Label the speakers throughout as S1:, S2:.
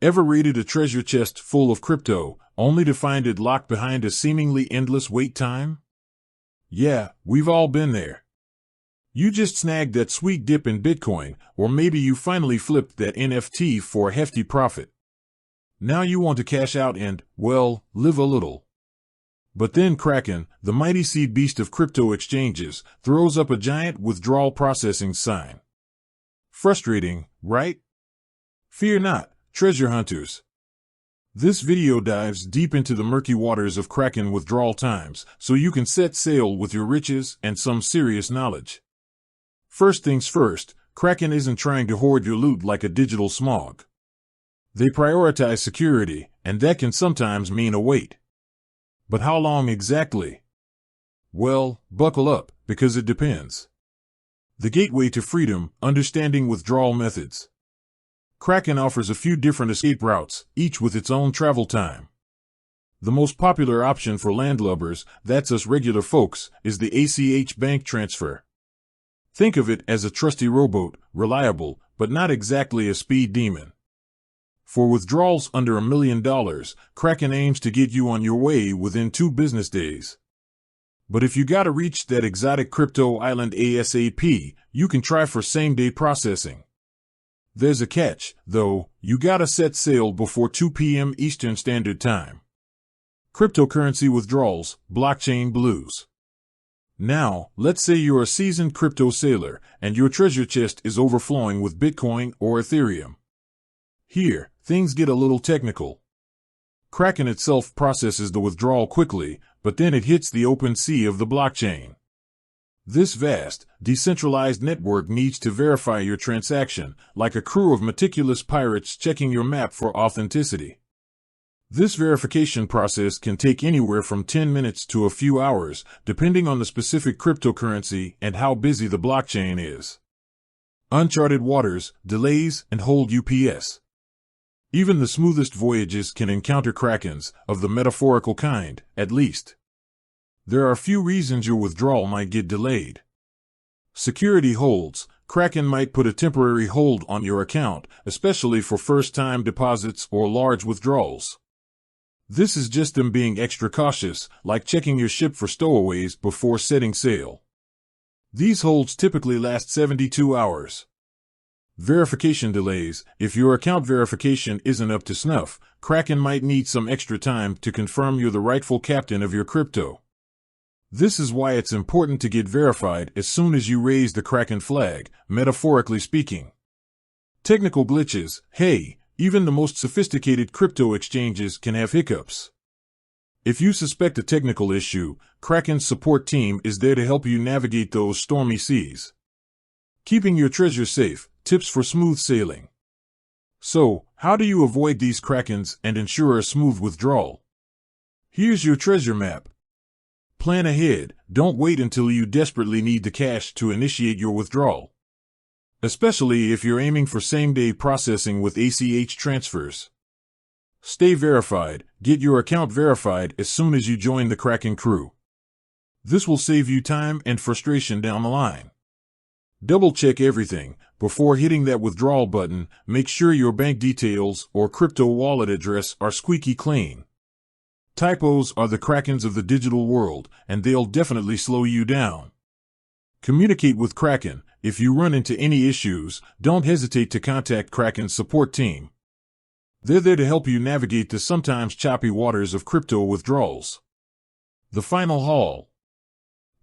S1: Ever raided a treasure chest full of crypto, only to find it locked behind a seemingly endless wait time? Yeah, we've all been there. You just snagged that sweet dip in Bitcoin, or maybe you finally flipped that NFT for a hefty profit. Now you want to cash out and, well, live a little. But then Kraken, the mighty sea beast of crypto exchanges, throws up a giant withdrawal processing sign. Frustrating, right? Fear not, treasure hunters. This video dives deep into the murky waters of Kraken withdrawal times, so you can set sail with your riches and some serious knowledge. First things first, Kraken isn't trying to hoard your loot like a digital smog. They prioritize security, and that can sometimes mean a wait. But how long exactly? Well, buckle up, because it depends. The gateway to freedom, understanding withdrawal methods. Kraken offers a few different escape routes, each with its own travel time. The most popular option for landlubbers, that's us regular folks, is the ACH bank transfer. Think of it as a trusty rowboat, reliable, but not exactly a speed demon. For withdrawals under $1 million, Kraken aims to get you on your way within 2 business days. But if you gotta reach that exotic crypto island ASAP, you can try for same-day processing. There's a catch, though, you gotta set sail before 2 p.m. Eastern Standard Time. Cryptocurrency withdrawals, blockchain blues. Now, let's say you're a seasoned crypto sailor, and your treasure chest is overflowing with Bitcoin or Ethereum. Here, things get a little technical. Kraken itself processes the withdrawal quickly, but then it hits the open sea of the blockchain. This vast, decentralized network needs to verify your transaction, like a crew of meticulous pirates checking your map for authenticity. This verification process can take anywhere from 10 minutes to a few hours, depending on the specific cryptocurrency and how busy the blockchain is. Uncharted waters, delays, and hold UPS. Even the smoothest voyages can encounter Krakens, of the metaphorical kind, at least. There are a few reasons your withdrawal might get delayed. Security holds. Kraken might put a temporary hold on your account, especially for first-time deposits or large withdrawals. This is just them being extra cautious, like checking your ship for stowaways before setting sail. These holds typically last 72 hours. Verification delays. If your account verification isn't up to snuff, Kraken might need some extra time to confirm you're the rightful captain of your crypto. This is why it's important to get verified as soon as you raise the Kraken flag, metaphorically speaking. Technical glitches. Hey, even the most sophisticated crypto exchanges can have hiccups. If you suspect a technical issue, Kraken's support team is there to help you navigate those stormy seas. Keeping your treasure safe. Tips for smooth sailing. So, how do you avoid these Krakens and ensure a smooth withdrawal? Here's your treasure map. Plan ahead. Don't wait until you desperately need the cash to initiate your withdrawal. Especially if you're aiming for same-day processing with ACH transfers. Stay verified. Get your account verified as soon as you join the Kraken crew. This will save you time and frustration down the line. Double-check everything. Before hitting that withdrawal button, make sure your bank details or crypto wallet address are squeaky clean. Typos are the Krakens of the digital world, and they'll definitely slow you down. Communicate with Kraken. If you run into any issues, don't hesitate to contact Kraken's support team. They're there to help you navigate the sometimes choppy waters of crypto withdrawals. The final haul.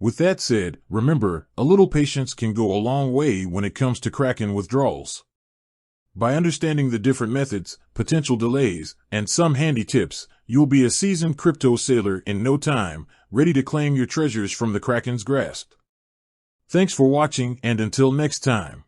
S1: With that said, remember, a little patience can go a long way when it comes to Kraken withdrawals. By understanding the different methods, potential delays, and some handy tips, you'll be a seasoned crypto sailor in no time, ready to claim your treasures from the Kraken's grasp. Thanks for watching, and until next time.